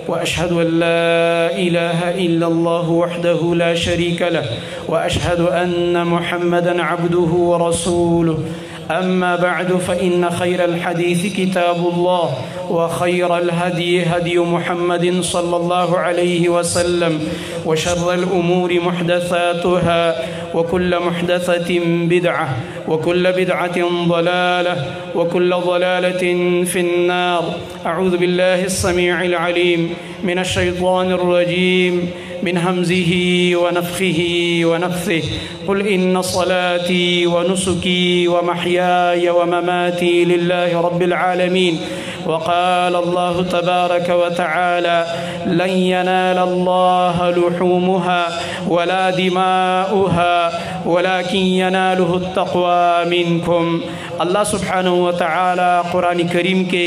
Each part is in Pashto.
وأشهد أن لا إله إلا الله وحده لا شريك له وأشهد أن محمدا عبده ورسوله. أما بعد فإن خير الحديث كتاب الله وخير الهدي هدي محمد صلى الله عليه وسلم وشر الأمور محدثاتها وكل محدثة بدعة وكل بدعة ضلالة وكل ضلالة في النار. أعوذ بالله السميع العليم من الشيطان الرجيم من همزه ونفخه ونفثه. قل إن صلاتي ونسكي ومحياي ومماتي لله رب العالمين. وقال الله تبارك وتعالى لن ينال الله لحومها ولا دماؤها ولكن يناله التقوى منكم. الله سبحانه وتعالى قرآن کریم کے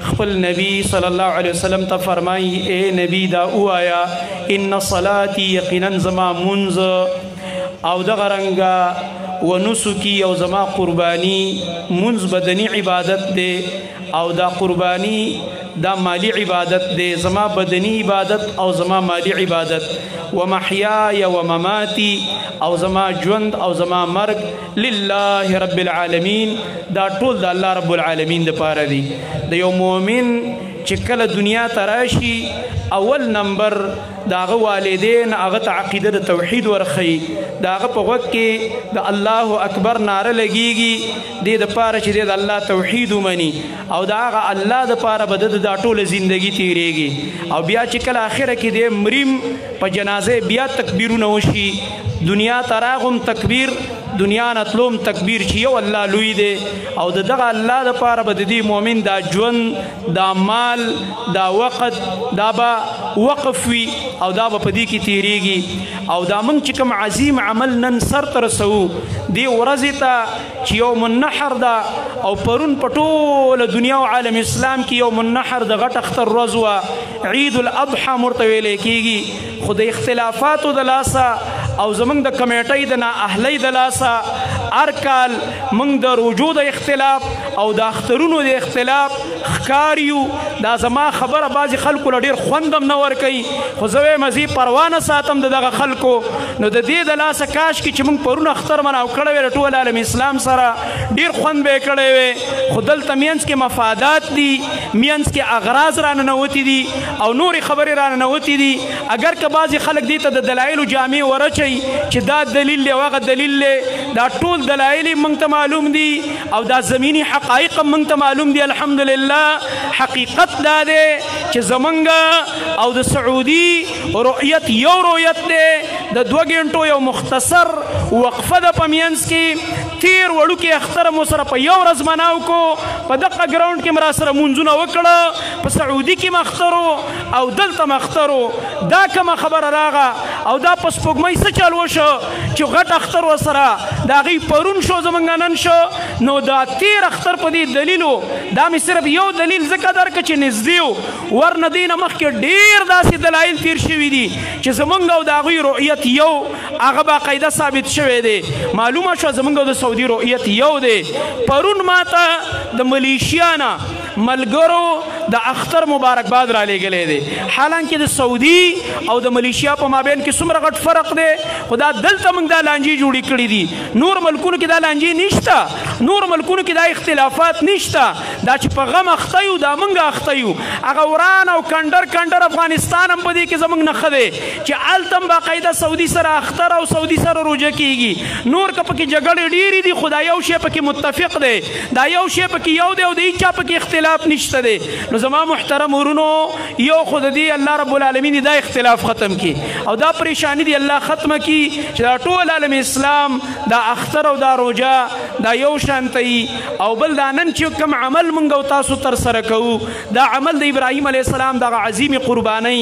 خپل نبی صلی اللہ علیہ وسلم تا فرمائی اے نبی دا اوایا ان صلاتي یقینا زما منز او دغرنگا ونسکی او زما قربانی منز بدنی عبادت دے او دا قربانی دا مالی عبادت دے زما بدنی عبادت او زما مالی عبادت ومحیای ومماتی او زما جوند او زما مرگ لله رب العالمین دا ټول دا الله رب العالمین دا پاره دی. دا یو مومن چې کله دنیا تراشی اول نمبر داغه والدین هغه ته عقیده د توحید ورخی داغه په وخت کې د الله اکبر ناره لګیږي د پاره چې د الله توحید ومني او داغه الله د پاره بد د ټوله ژوندۍ تیریږي او بیا چې کله اخره کې د مریم په جنازه بیا تکبیرونه وشي دنیا تراغم تکبیر دنیا نتلوم تکبیر چې یو الله لوی دی او دغه الله د پاره بد دی مؤمن دا ژوند دا مال دا وقت دا با وقف وي او دا په دې کې تیریږي او دا من چې کوم عظیم عمل نن سر ته رسو دی ورځ ته چې یوم النحر دا او پرون په ټوله دنیا او عالم اسلام کې یوم النحر د غټ اختر ورځ وه عید الاضحى مرته ویلی کېږي خو د اختلافاتو د لاسه او زمونږ د کمیټۍ د نااهلۍ د لاسه هر کال موږ د روجو د اختلاف او د اخترونو د اختلاف ښکار یو. دا زما خبره بعضې خلکو له ډېر خوند هم نه ورکوي خو زه وایم زه پروا نه ساتم د دغه خلکو نو د دې د لاسه کاش کې چې موږ پرون اختر مناو کړی وی د ټول عالم اسلام سره ډېر خوند به یې کړی وی خو دلته منځ کې مفادات دي منځ کې اغراض را ننوتي دي او نورې خبرې را ننوتي دي. اگر که بعضې خلک دې ته د دلایلو جامې ورچوي چې دا دلیل دی او هغه دلیل دی دا ټول دلایل موږ ته معلوم دي او دا زمینی حقایق موږ ته معلوم دي. الحمدلله حقیقت دا دی چې زمونږ او د سعودي رؤیت یو رؤیت دی د 2 غنټو یو مختصر وقفه ده په منځ کې تیر وړوکې اختر مو سره په یو ورځ مناو کو په دغه ګراونډ کې م را سره مونځونه وکړه په سعودي کې م اخترو او دلته م اخترو دا کومه خبره راغه او دا په سپوږمۍ څه چل وشو چې غټ اختر ورسره د هغې پرون شو زمونږ نن شو نو دا تیر اختر په دې دلیلو دا مې صرف یو دلیل ځکه درکړه چې نږدې و ورنه دې نه مخکې ډېر داسې دلایل تیر شوي دي چې زمونږ او د هغوی رؤیت یو هغه باقاعده ثابت شوی دی. معلومه شوه زمونږ او د سعودي رؤیت یو دی. پرون ماته د ملیشیا نه ملګرو د اختر مبارکباد را لېږلی دی حالانکه د سعودي او د ملیشیا په مابین کې څومره غټ فرق دی خو دا دلته موږ دا لانجې جوړې کړي دي نور ملکونو کې دا لانجې نشته نور ملکونو کې دا اختلافات نشته دا چې په غم اخته یو دا موږ اخته یو هغه وران او کنډر افغانستان هم په دې کې زموږ نښه دی چې هلته هم باقاعده سعودي سره اختر او سعودي سره روژه کېږي نور که پکې جګړې ډېرې دي خو دا یو شی پکې متفق دی دا یو شی پکې یو دی او د هېچ چا پکې اختلاف نشته دی. نو زما محترم ورونو یو خو د دې الله رب العالمین دا اختلاف ختم کړي او دا پریشانی دی الله ختمه کړي چې دا ټول عالم اسلام دا اختر او دا روژه دا یو شانتی او بل دا نن چې کوم عمل موږ او تاسو تر سره کوو دا عمل د ابراهیم علیه السلام دغه عظیم قربانۍ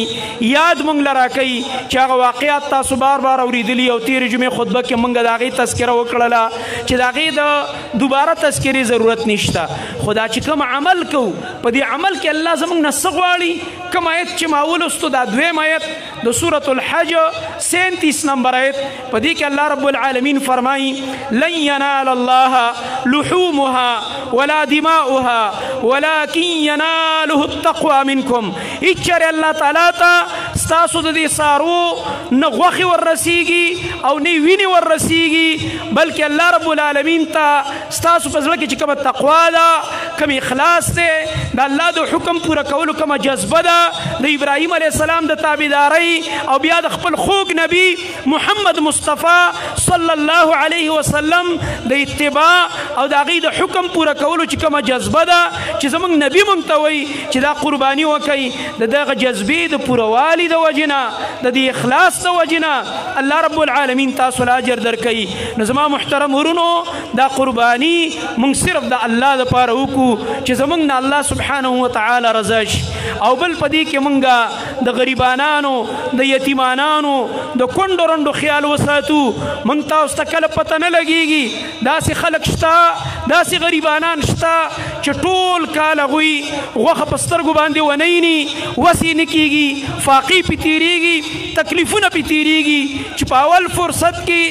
یاد موږ له راکوي چې هغه واقعات تاسو بار بار اورېدلي او تېرې جمعې خطبه کې موږ د هغې تذکره وکړله چې د هغې د دوباره تذکرې ضرورت نشته خو دا چې کوم عمل کوو په دې عمل کې الله زموږ نه څه غواړي کوم آیت چې ما ولوستو دا دویم آیت د سورة الحج 37 نمبر آیت په دې کې الله رب العالمین فرمایي لن ینال الله لحومها ولا دماؤها ولكن يناله التقوى منكم اچر الله تعالی ته ستاسو د دې سارو نه غوښې وررسیږي او نه وینې وررسیږي بلکې الله رب العالمین ته ستاسو په زړه کې چې کومه تقوا ده کوم اخلاص دی د الله د حکم پوره کولو کومه جذبه ده د ابراهیم علیه السلام د تابعدارۍ او بیا د خپل خوږ نبی محمد مصطفی صلی الله علیه وسلم د اتباع او د هغې د حکم پوره کولو چې کومه جذبه ده چې زموږ نبی موږ ته وایي چې دا قرباني وکړئ د دغه جذبې د پوروالي د وجې نه د دې اخلاص د وجې نه الله رب العالمین تاسو له اجر درکوي. نو زما محترم ورونو دا قرباني موږ صرف د الله دپاره وکړو چې زموږ نه الله سبحانه وتعالی رضا شي او بل په دې کې موږ د غریبانانو د یتیمانانو د کونډو رنډو خیال وساتو. موږ تاسو ته کله پته نه لګېږي داسې خلک شته داسې غریبانان شته چې ټول کال هغوی غوښه په سترګو باندې ونه ویني وسې نه کېږي فاقې پې تېرېږي تکلیفونه پې تېرېږي چې په اول فرصت کې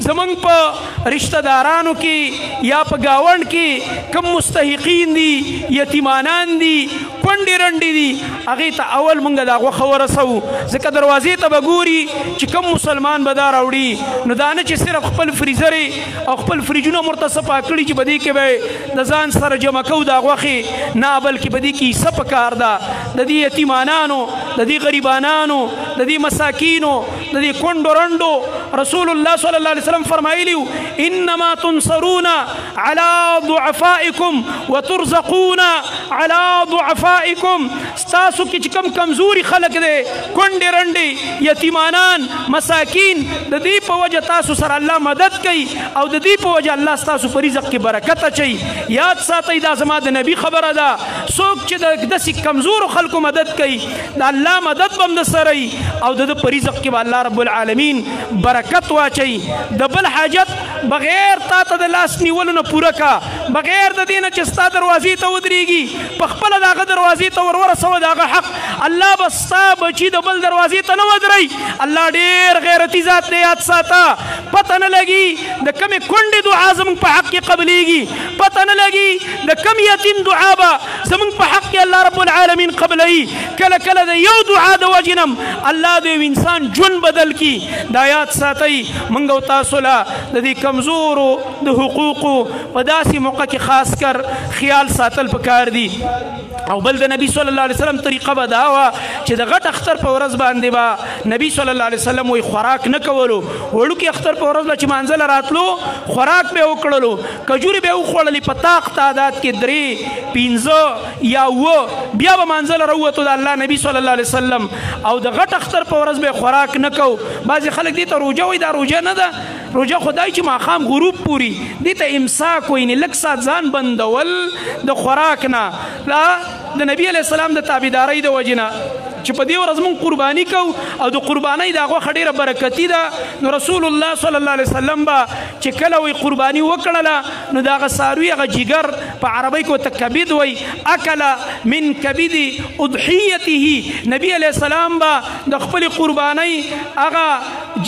زموږ په رشته دارانو کې یا په ګاونډ کې کم مستحقین دي یتیمانان دي کونډې رنډې دي هغې ته اول موږ دا غوښه ورسوو ځکه دروازې ته به ګوري چې کم مسلمان به دا راوړي نو دا نه چې صرف خپل فریزرې او خپل فریجونه ورته صفا کړي چې په دې کې به د ځان سره جمع کوو دا غوښې نه بلکې په دې کې حصه پکار ده د دې یتیمانانو د دې غریبانانو د دې مساکینو د دې کونډو رنډو رسول الله صلی الله علیه وسلم فرمایلی انما تنصرون على ضعفائكم وترزقون على ضعفائكم ستاسو کې چې کم کمزوري خلک دی کونډې رنډې یتیمانان مساکین د دې په وجه تاسو سره الله مدد کوي او د دې په وجه الله ستاسو په رزق کې برکت اچوي. یاد ساتئ دا زما د نبي خبره ده څوک چې د داسې کمزورو خلکو مدد کوي د الله مدد به هم د سره وي او د په رزق کې به الله رب العالمین برکت واچوي. د بل حاجت بغیر تا ته د لاس نیولو نه پوره کا بغیر د دې نه چې ستا دروازې ته ودرېږي په خپله د هغه دروازې ته ورسوه د هغه حق الله به ستا بچي د بل دروازې ته نه ودروي. الله ډېر غیرتي ذات دی یاد ساته پته نه لګي د کمې کونډې دعا زموږ په حق کې قبلیږي پته نه لګي د کم یتیم دعا به زموږ په حق کې الله رب العالمین قبلوي کله کله د یو دعا د وجې نه الله د یو انسان ژوند بدل کی. دا یاد ساتئ موږ او تاسو له د دې کمزورو د حقوقو په داسې موقع کې خاص کر خیال ساتل پکار دي. او بل د نبی صلی الله علیه وسلم طریقه به دا وه چې د غټ اختر په ورځ باندې به نبی صلی الله علیه وسلم وایي خوراک نه کولو وړوکي اختر په ورځ به چې مانځله راتلو خوراک به یې وکړلو کجورې به یې وخوړلې په طاق تعداد کې 3 5 یا 7 بیا به مانځله راووتو د الله نبی صلی الله علیه وسلم او د غټ اختر په ورځ به خوراک نه کو. بعضې خلک دې ته روژه وایي دا روژه نه ده روژه خدای چې ماښام غروب پوري دې ته امساک وایي لږ ساعت ځان بندول د خوراک نه د نبی علیه السلام د تابعدارۍ د وجې نه چې په دې ورځ موږ قرباني کوو او د قربانۍ دا غوښه ډېره برکتي ده. نو رسول الله صلی الله علیه وسلم به چې کله وایي قرباني وکړله نو د هغه څاروي هغه جګر په عربۍ کې ورته کبد وایي اکله من کبد اضحیته نبی علیه السلام به د خپلې قربانۍ هغه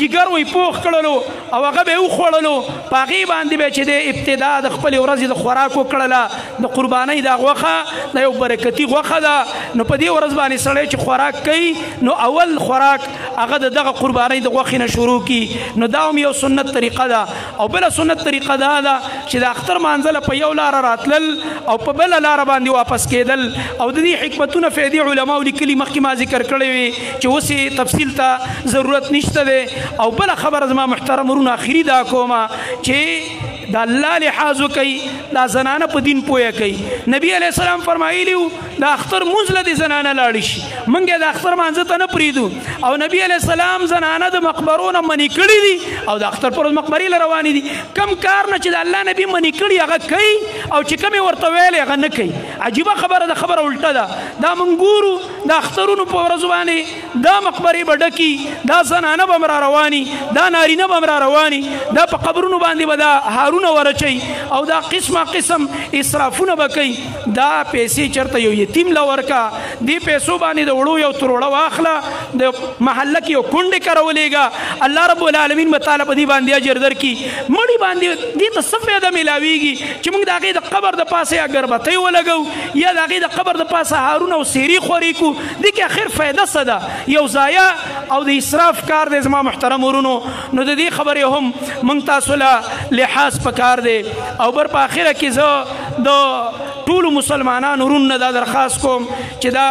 جګر وایي پوخ کړلو او هغه به یې وخوړلو په هغې باندې به چې د ابتدا د خپلې ورځې د خوراک وکړله د قربانۍ دا غوښه دا یو برکتي غوښه ده. نو په دې ورځ باندې سړی چې خوراک کوي نو اول خوراک هغه د دغه قربانۍ د غوښې نه شروع کړي. نو دا هم یو سنت طریقه ده. او بله سنت طریقه دا ده چې د اختر مانځله په یو لاره راتلل او په بله لاره باندې واپس کېدل او د دې حکمتونه فایدې علماو لیکلي مخکې ما ذکر کړی وي چې اوس یې تفصیل ته ضرورت نشته دی. او بله خبره زما محترم ورونو آخري دا کومه چې د الله لحاظ وکوي دا زنانه په دین پوهه کوي. نبی علیه السلام فرمایلی و د اختر مونځ له دې زنانه لاړې شي موږ یې د اختر مانځه ته نه پرېږدو او نبی علیه السلام زنانه د مقبرو نه منې کړي دي او د اختر پر ورځ مقبرې له روانې دي. کم کار نه چې د الله نبي منې کړي هغه کوي او چې کوم یې ورته ویلی هغه نه کوي. عجیبه خبره ده خبره الټه ده. دا موږ ګورو د اخترونو په ورځو باندې دا مقبرې به ډکي دا زنانه به هم را رواني دا نارینه به هم را رواني دا په قبرونو باندې به دا هارونه ورچوي او دا قسمه قسم اسرافونه به کوي. دا پیسې چېرته یو یتیم له ورکه دې پیسو باندې د وړو یو تروړه واخله د محله کې یو کونډې کرولېږه الله رب العالمین به تعالی په دې باندې اجر درکړي مړي باندې دې ته څه فایده میلاویږي چې موږ د هغې د قبر د پاسه یا ګربتۍ ولګو یا د هغې د قبر د پاسه هارون او سیري خورې کړو دې کې اخر فایده څه ده یو ضایع او د اسراف کار دی زما محترم ورونو نو د دې خبرې هم موږ تاسو له لحاظ پکار دی او بر په آخره کې زه د ټولو مسلمانانو ورونو نه دا درخواست کوم چې دا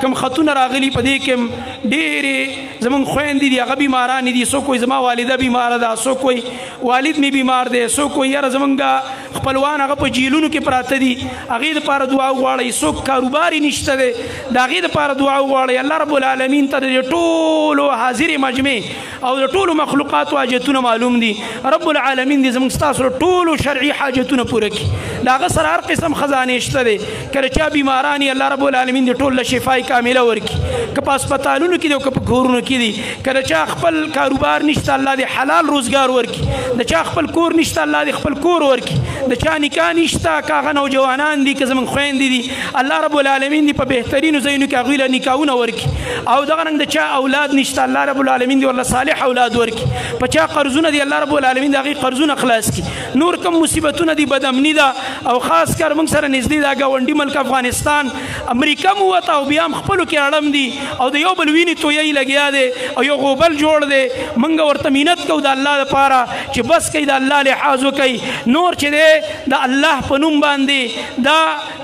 کوم خطونه راغلي په دې کې ډېرې زمونږ خویندې دي هغه بیمارانې دي څوک وایي زما والده بیماره ده څوک وایي والد مې بیمار دی څوک وایي یاره زمونږ خپلوان هغه په جیلونو کې پراته دي هغې دپاره دعا وغواړئ څوک کاروبار یې نشته دی د هغې دپاره دعا وغواړئ الله رب العالمین ته د ټولو حاضرې مجمع او د ټولو مخلوقاتو حاجتونه معلوم دي رب العالمین دې زموږ ستاسو ټولو شرعي حاجتونه پوره کړي د هغه سره هر قسم خزانې شته دی کله چا بیماران یې الله رب العالمین دې ټول له شفای کامله ورکړي که په هسپتالونو کې دي او که په کورونو کې دي که د چا خپل کاروبار نشته الله دې حلال روزګار ورکړي د چا خپل کور نشته الله دې خپل کور ورکړي د چا نکاح نشته که هغه نوجوانان دي که زموږ خویندې دي الله رب العالمین دې په بهترینو ځایونو کې هغوی له نکاحونه ورکړي او دغه رنګ د چا اولاد نشته الله رب العالمین دې ورله صالح اولاد ورکړي په چا قرضونه دي الله رب العالمین د هغې قرضونه خلاص کړي نور کوم مصیبتونه دي بدامني ده او خاص کر موږ سره نږدې دا ګاونډي ملک افغانستان امریکا مو وته او بیا هم خپلو کې اړم دي او د یو بل وینې تویی لګیا دی او یو غوبل جوړ دی موږ ورته مینت کوو د الله لپاره چې بس کوي د الله لحاظ وکوي نور چې دی د الله په نوم باندې دا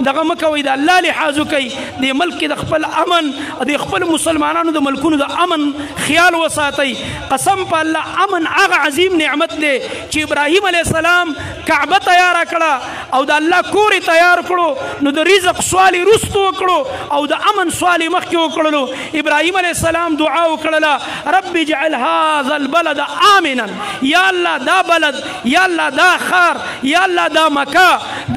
دغه مه کوئ د الله لحاظ وکوئ د ملک کې د خپل امن د خپل مسلمانانو د ملکونو د امن خیال وساتئ قسم په الله امن هغه عظیم نعمت دی چې ابراهیم علیه السلام کعبه تیاره کړه او د الله کور یې تیار کړو نو د رزق سوال یې وروستو وکړو او د امن سوال یې مخکې وکړلو ابراهیم علیه السلام دعا وکړله رب اجعل هذا البلد آمنا یا الله دا بلد یا الله دا ښار یا الله دا مکه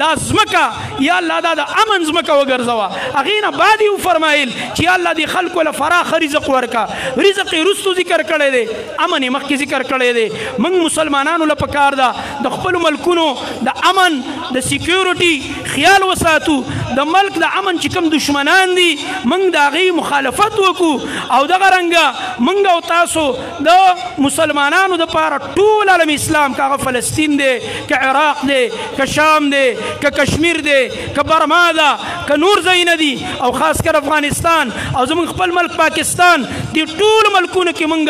دا ځمکه یا الله دا د امن ځمکه وګرځوه هغې نه بعد یې وفرمایل چې یا الله دې خلکو له فراخه رزق ورکه رزق یې وروستو ذکر کړی دی امن یې مخکې ذکر کړی دی موږ مسلمانانو له پکار ده د خپلو ملکونو د امن د سیکیورټي خیال وساتو د ملک د امن چې کوم دشمنان دي موږ د هغې مخالفت وکړو او دغه رنګه موږ او تاسو د مسلمانانو دپاره ټول عالم اسلام که هغه فلسطین دی که عراق دی که شام دی که کشمیر دی که برما ده که نور ځایونه دي او خاص کر افغانستان او زموږ خپل ملک پاکستان دې ټولو ملکونو کې موږ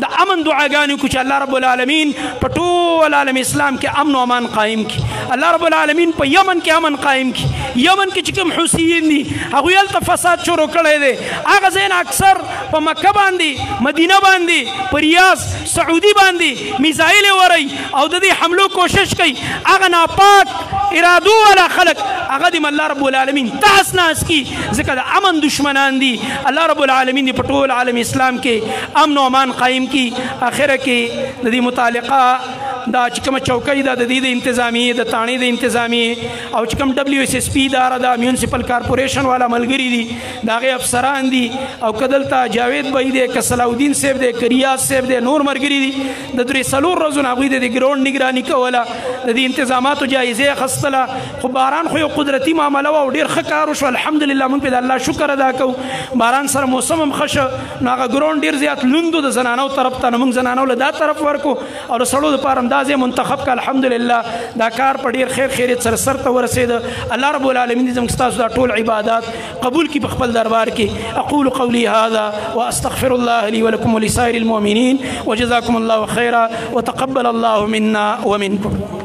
د امن دعاګانې وکړو چې الله رب العالمین په ټول عالم اسلام کې امن و امان قایم کړي الله رب العالمین په یمن کې امن قایم کړي یمن کې چې کوم حوثیین دي هغوی هلته فساد شروع کړی دی هغه ځای نه اکثر په مکه باندې مدینه باندې په ریاض سعودي باندې میزایل وری او د دې حملو کوشش کوي هغه ناپاک ارادو والا خلق هغه دې الله رب العالمین تحس ناس کی ځکه د امن دشمنان دي الله رب العالمین دې په ټول عالم اسلام کې امن و امان قایم کی اخره کې د دې متعلقه دا چې کومه چوکۍ ده د دې د انتظامیې د تاڼې د انتظامیې او چې کوم WSSP اداره ده میونسپل کارپوریشن والا ملګري دي د هغې افسران دي او که دلته جاوید بهی دی که صلاحالدین صاحب دی که ریاض صاحب دی نور ملګري دي د درې څلور ورځو نه هغوی د دې ګراونډ نګراني کوله د دې انتظاماتو جایزه یې اخیستله خو باران خو یو قدرتي معامله وه او ډېر ښه کار وشو الحمدلله موږ پرې د الله شکر ادا کوو باران سره موسم هم ښه شه نو هغه ګراونډ ډېر زیات لوند و د زنانو طرف ته نو موږ زنانو له دا طرف ورکو او د سړو دپاره هم دا ځای منتخب که الحمدلله دا کار په ډېر خیر خیریت سره سر ته ورسېده الله رب العالمین دې زموږ ستاسو دا ټول عبادات قبول کړي په خپل دربار کې اقول قولي هذا واستغفر الله لي ولكم ولسائر المؤمنين وجزاكم الله خيرا وتقبل الله منا ومنكم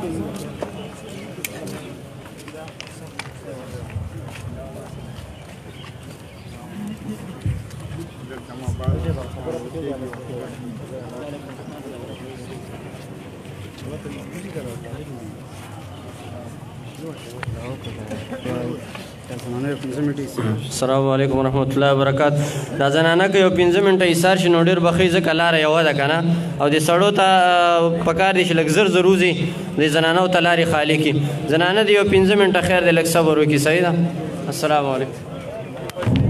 السلام علیکم ورحمۃ اللہ وبرکاتہ دا زنانه که یو 15 منټه ایثار شي نو ډېر به ښه ځکه لاره یوه ده که نه او د سړو ته پکار دی چې لږ زر زر وځي د زنانو ته لارې خالي کړي زنانه د یو 15 منټه خیر دی لږ صبر وکړي صحیح ده السلام علیکم